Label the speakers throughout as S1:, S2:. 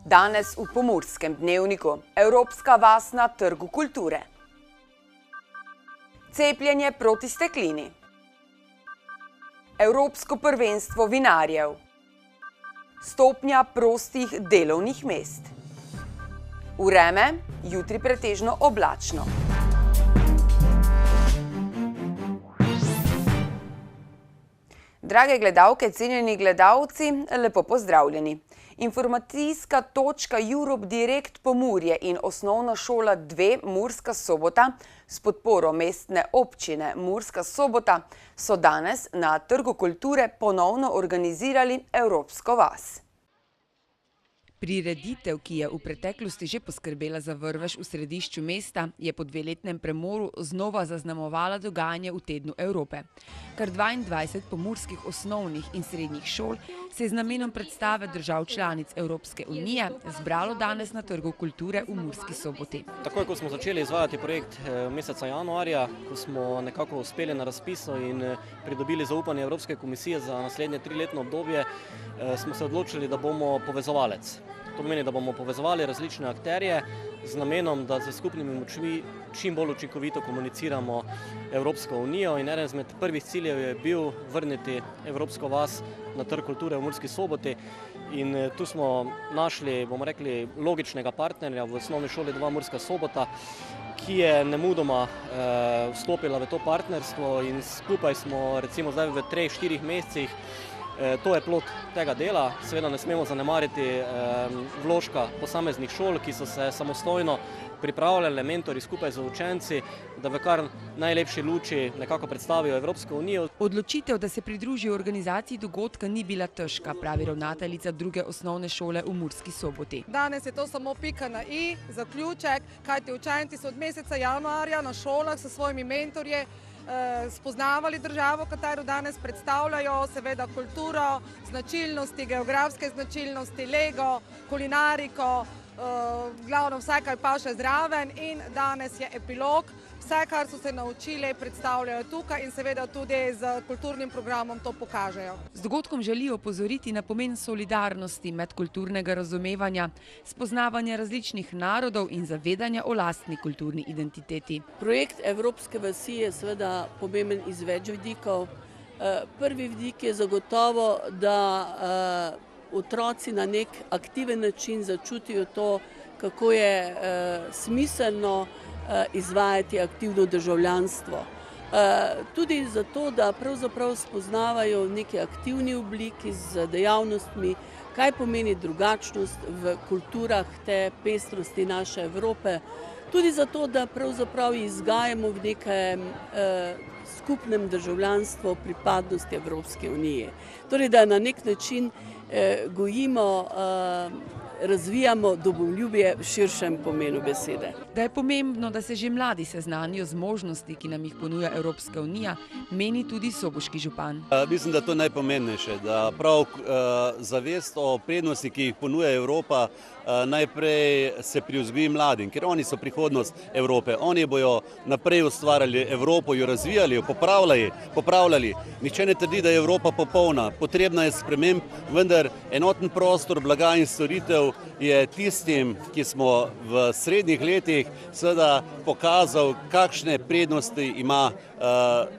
S1: Danes v Pomurskem dnevniku. Evropska vas na trgu kulture. Cepljenje proti steklini. Evropsko prvenstvo vinarjev. Stopnja prostih delovnih mest. Vreme, jutri pretežno oblačno. Drage gledalke, cenjeni gledalci, lepo pozdravljeni. Informacijska točka Europe Direct Pomurje in Osnovna šola 2 Murska Sobota s podporo mestne občine Murska Sobota so danes na Trgu kulture ponovno organizirali Evropsko vas. Prireditev, ki je v preteklosti že poskrbela za vrvež v središču mesta, je po dveletnem premoru znova zaznamovala dogajanje v tednu Evrope. Kar 22 pomurskih osnovnih in srednjih šol se je z namenom predstave držav članic Evropske unije zbralo danes na Trgu kulture v Murski Soboti.
S2: Takoj, ko smo začeli izvajati projekt meseca januarja, ko smo nekako uspeli na razpisu in pridobili zaupanje Evropske komisije za naslednje 3-letno obdobje, smo se odločili, da bomo povezovalec. To pomeni, da bomo povezovali različne akterje z namenom, da z skupnimi močmi čim bolj učinkovito komuniciramo Evropsko unijo. In eden izmed prvih ciljev je bil vrniti Evropsko vas na Trg kulture v Murski Soboti. In tu smo našli, bomo rekli, logičnega partnerja v Osnovni šoli 2 Murska Sobota, ki je nemudoma vstopila v to partnerstvo in skupaj smo recimo zdaj v 3-4 mesecih. To je plod tega dela. Seveda ne smemo zanemariti vložka posameznih šol, ki so se samostojno pripravljali, mentori skupaj z učenci, da v kar najlepši luči nekako predstavijo Evropsko unijo.
S1: Odločitev, da se pridružijo organizaciji dogodka, ni bila težka, pravi ravnateljica 2. osnovne šole v Murski Soboti.
S3: Danes je to samo pika na i, zaključek, kajti učenci so od meseca januarja na šolah s svojimi mentorji spoznavali državo, katero danes predstavljajo, seveda kulturo, značilnosti, geografske značilnosti, lego, kulinariko, glavno vse, kaj paše zraven, in danes je epilog. Vse, kar so se naučili, predstavljajo tukaj in seveda tudi z kulturnim programom to pokažejo.
S1: Z dogodkom želijo opozoriti na pomen solidarnosti, medkulturnega razumevanja, spoznavanja različnih narodov in zavedanja o lastni kulturni identiteti.
S4: Projekt Evropske vasi je seveda pomemben iz več vidikov. Prvi vidik je zagotovo, da otroci na nek aktiven način začutijo to, kako je smiselno izvajati aktivno državljanstvo. Tudi zato, da pravzaprav spoznavajo v neki aktivni obliki z dejavnostmi, kaj pomeni drugačnost v kulturah te pestrosti naše Evrope. Tudi zato, da pravzaprav izgajamo v nekem skupnem državljanstvu pripadnosti Evropske unije. Torej, da na nek način gojimo, razvijamo domoljubje v širšem pomenu besede.
S1: Da je pomembno, da se že mladi seznanijo z možnosti, ki nam jih ponuja Evropska unija, meni tudi soboški župan.
S5: Mislim, da je to najpomembnejše, da prav zavest o prednosti, ki jih ponuja Evropa, najprej se privzgoji mladim, ker oni so prihodnost Evrope. Oni bojo naprej ustvarjali Evropo, jo razvijali, jo popravljali. Nihče ne trdi, da je Evropa popolna. Potrebna je sprememb, vendar enoten prostor blaga in storitev je tistim, ki smo v srednjih letih seveda pokazal, kakšne prednosti ima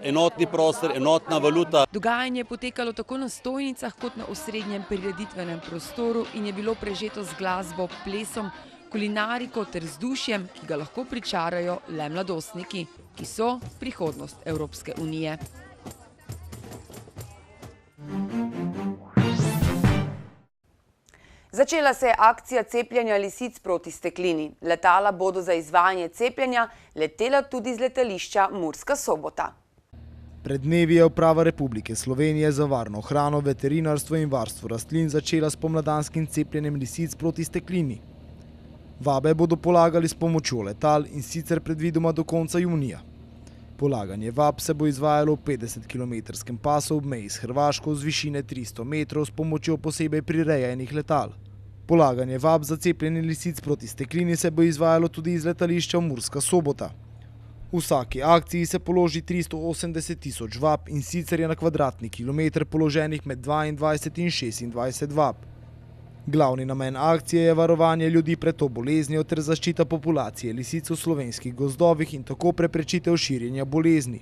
S5: enotni prostor, enotna valuta.
S1: Dogajanje je potekalo tako na stojnicah kot na osrednjem prireditvenem prostoru in je bilo prežeto z glasbo, plesom, kulinariko ter vzdušjem, ki ga lahko pričarajo le mladostniki, ki so prihodnost Evropske unije. Začela se je akcija cepljenja lisic proti steklini. Letala bodo za izvajanje cepljenja letela tudi z letališča Murska Sobota.
S6: Pred dnevi je Uprava Republike Slovenije za varno hrano, veterinarstvo in varstvo rastlin začela s pomladanskim cepljenjem lisic proti steklini. Vabe bodo polagali s pomočjo letal in sicer predvidoma do konca junija. Polaganje vab se bo izvajalo v 50-kilometrskem pasu ob meji s Hrvaško z višine 300 metrov s pomočjo posebej prirejenih letal. Polaganje vab za cepljenje lisic proti steklini se bo izvajalo tudi iz letališča Murska Sobota. V vsaki akciji se položi 380 tisoč vab in sicer je na kvadratni kilometr položenih med 22 in 26 vab. Glavni namen akcije je varovanje ljudi pred to boleznijo ter zaščita populacije lisic v slovenskih gozdovih in tako preprečitev širjenja bolezni.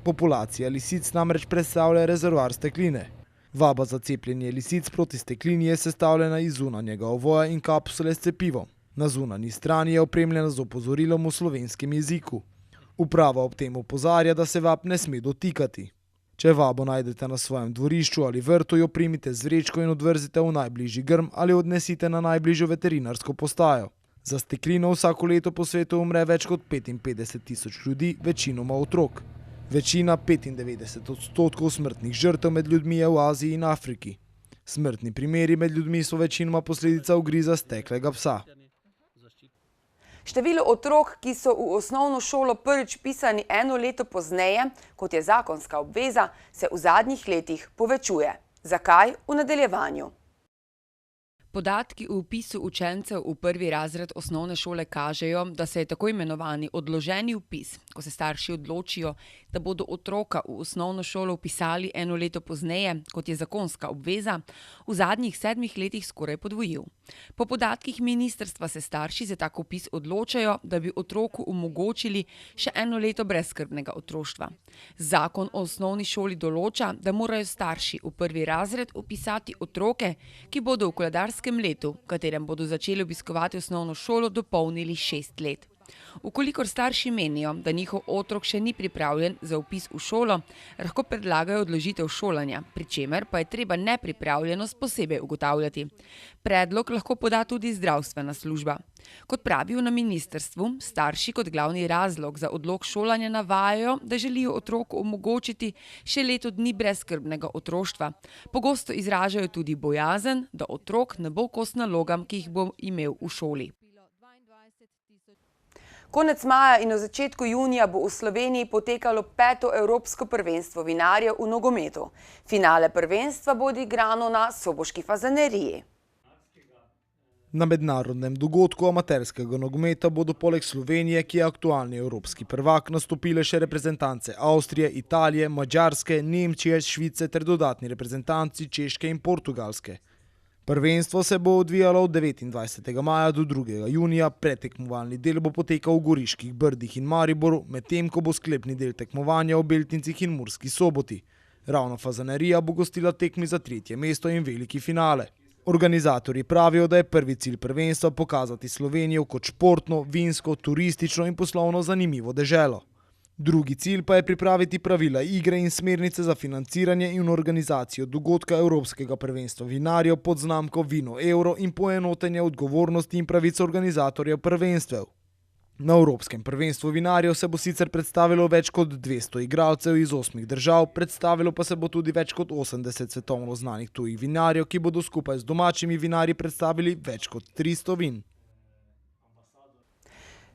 S6: Populacija lisic namreč predstavlja rezervoar stekline. Vaba za cepljenje lisic proti steklini je sestavljena iz zunanjega ovoja in kapsule s cepivom. Na zunanji strani je opremljena z opozorilom v slovenskem jeziku. Uprava ob tem opozarja, da se vab ne sme dotikati. Če vabo najdete na svojem dvorišču ali vrtu, jo primite z vrečko in odvrzite v najbližji grm ali odnesite na najbližjo veterinarsko postajo. Za steklino vsako leto po svetu umre več kot 55.000 ljudi, večinoma otrok. Večina, 95% smrtnih žrtev med ljudmi je v Aziji in Afriki. Smrtni primeri med ljudmi so večinoma posledica ugriza steklega psa.
S1: Število otrok, ki so v osnovno šolo prvič pisani eno leto pozneje, kot je zakonska obveza, se v zadnjih letih povečuje. Zakaj? V nadaljevanju. Podatki o vpisu učencev v prvi razred osnovne šole kažejo, da se je tako imenovani odloženi vpis, ko se starši odločijo, da bodo otroka v osnovno šolo vpisali eno leto pozneje, kot je zakonska obveza, v zadnjih 7 letih skoraj podvojil. Po podatkih ministrstva se starši za tak vpis odločajo, da bi otroku omogočili še eno leto brezskrbnega otroštva. Zakon o osnovni šoli določa, da morajo starši v prvi razred vpisati otroke, ki bodo v koledarskem letu, v katerem bodo začeli obiskovati osnovno šolo, dopolnili 6 let. Ukolikor starši menijo, da njihov otrok še ni pripravljen za vpis v šolo, lahko predlagajo odložitev šolanja, pri čemer pa je treba nepripravljenost posebej ugotavljati. Predlog lahko poda tudi zdravstvena služba. Kot pravijo na ministrstvu, starši kot glavni razlog za odlog šolanja navajajo, da želijo otroku omogočiti še leto dni brezskrbnega otroštva. Pogosto izražajo tudi bojazen, da otrok ne bo kos nalogam, ki jih bo imel v šoli. Konec maja in v začetku junija bo v Sloveniji potekalo 5. evropsko prvenstvo vinarjev v nogometu. Finale prvenstva bo odigrano na soboški Fazaneriji.
S6: Na mednarodnem dogodku amaterskega nogometa bodo poleg Slovenije, ki je aktualni evropski prvak, nastopile še reprezentance Avstrije, Italije, Madžarske, Nemčije, Švice ter dodatni reprezentanci Češke in Portugalske. Prvenstvo se bo odvijalo od 29. maja do 2. junija, predtekmovalni del bo potekal v Goriških Brdih in Mariboru, medtem ko bo sklepni del tekmovanja v Beltincih in Murski Soboti. Ravno Fazanerija bo gostila tekmi za 3. mesto in veliki finale. Organizatorji pravijo, da je prvi cilj prvenstva pokazati Slovenijo kot športno, vinsko, turistično in poslovno zanimivo deželo. Drugi cilj pa je pripraviti pravila igre in smernice za financiranje in organizacijo dogodka Evropskega prvenstva vinarjev pod znamko Vino Euro in poenotenje odgovornosti in pravic organizatorjev prvenstev. Na Evropskem prvenstvu vinarjev se bo sicer predstavilo več kot 200 igralcev iz 8 držav, predstavilo pa se bo tudi več kot 80 svetovno znanih tujih vinarjev, ki bodo skupaj z domačimi vinarji predstavili več kot 300 vin.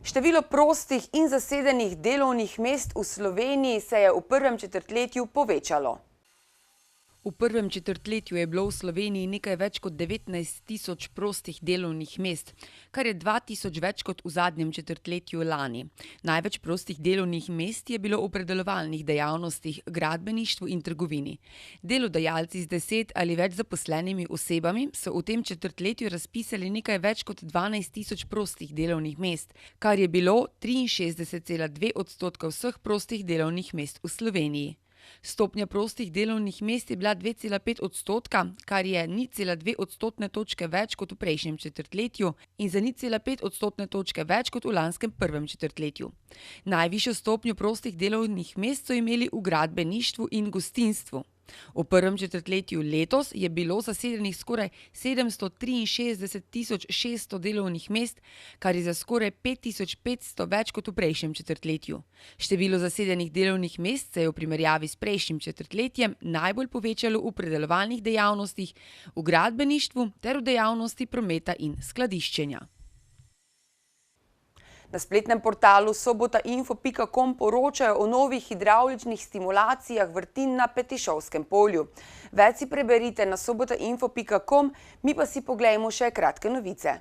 S1: Število prostih in zasedenih delovnih mest v Sloveniji se je v prvem četrtletju povečalo. V prvem četrtletju je bilo v Sloveniji nekaj več kot 19.000 prostih delovnih mest, kar je 2.000 več kot v zadnjem četrtletju lani. Največ prostih delovnih mest je bilo v predelovalnih dejavnostih, gradbeništvu in trgovini. Delodajalci z 10 ali več zaposlenimi osebami so v tem četrtletju razpisali nekaj več kot 12.000 prostih delovnih mest, kar je bilo 63,2% vseh prostih delovnih mest v Sloveniji. Stopnja prostih delovnih mest je bila 2,5%, kar je 0,2 odstotne točke več kot v prejšnjem četrtletju in za 0,5 odstotne točke več kot v lanskem prvem četrtletju. Najvišjo stopnjo prostih delovnih mest so imeli v gradbeništvu in gostinstvu. V prvem četrtletju letos je bilo zasedenih skoraj 763.600 delovnih mest, kar je za skoraj 5.500 več kot v prejšnjem četrtletju. Število zasedenih delovnih mest se je v primerjavi s prejšnjim četrtletjem najbolj povečalo v predelovalnih dejavnostih, v gradbeništvu ter v dejavnosti prometa in skladiščenja. Na spletnem portalu sobotainfo.com poročajo o novih hidravličnih stimulacijah vrtin na Petišovskem polju. Več si preberite na sobotainfo.com, mi pa si poglejmo še kratke novice.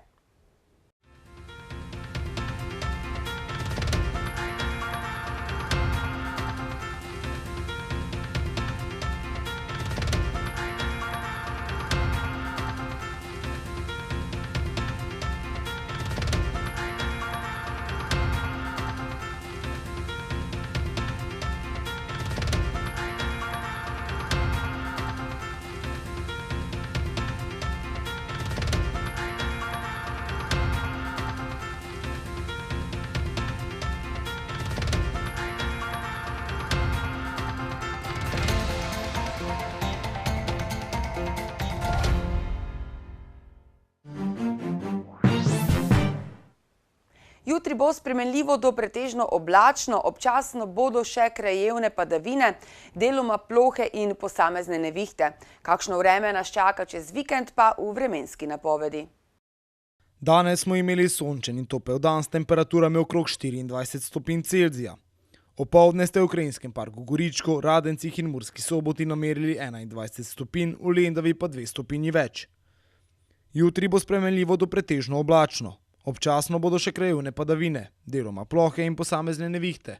S1: Jutri bo spremenljivo do pretežno oblačno, občasno bodo še krajevne padavine, deloma plohe in posamezne nevihte. Kakšno vreme nas čaka čez vikend pa v vremenski napovedi.
S6: Danes smo imeli sončen in topel dan s temperaturami okrog 24 stopinj Celzija. Opoldne ste v Krajinskem parku Goričko, Radencih in Murski Soboti namerili 21 stopinj, v Lendavi pa 2 stopinji več. Jutri bo spremenljivo do pretežno oblačno. Občasno bodo še krajevne padavine, deloma plohe in posamezne nevihte.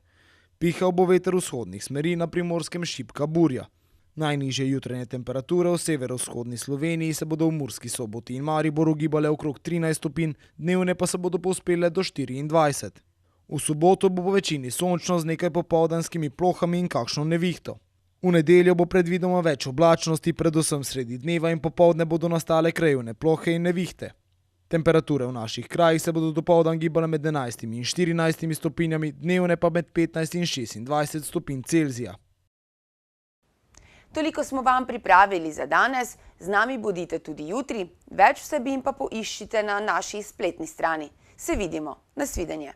S6: Pihal bo veter vzhodnih smeri, na Primorskem šibka burja. Najnižje jutranje temperature v severovzhodni Sloveniji se bodo v Murski Soboti in Mariboru gibale okrog 13 stopinj, dnevne pa se bodo povzpele do 24. V soboto bo po večini sončno z nekaj popoldanskimi plohami in kakšno nevihto. V nedeljo bo predvidoma več oblačnosti, predvsem sredi dneva in popoldne bodo nastale krajevne plohe in nevihte. Temperature v naših krajih se bodo dopoldan gibale med 11 in 14 stopinjami, dnevne pa med 15 in 26 stopinj Celzija.
S1: Toliko smo vam pripravili za danes, z nami bodite tudi jutri, več vsebin pa poiščite na naši spletni strani. Se vidimo, nasvidenje.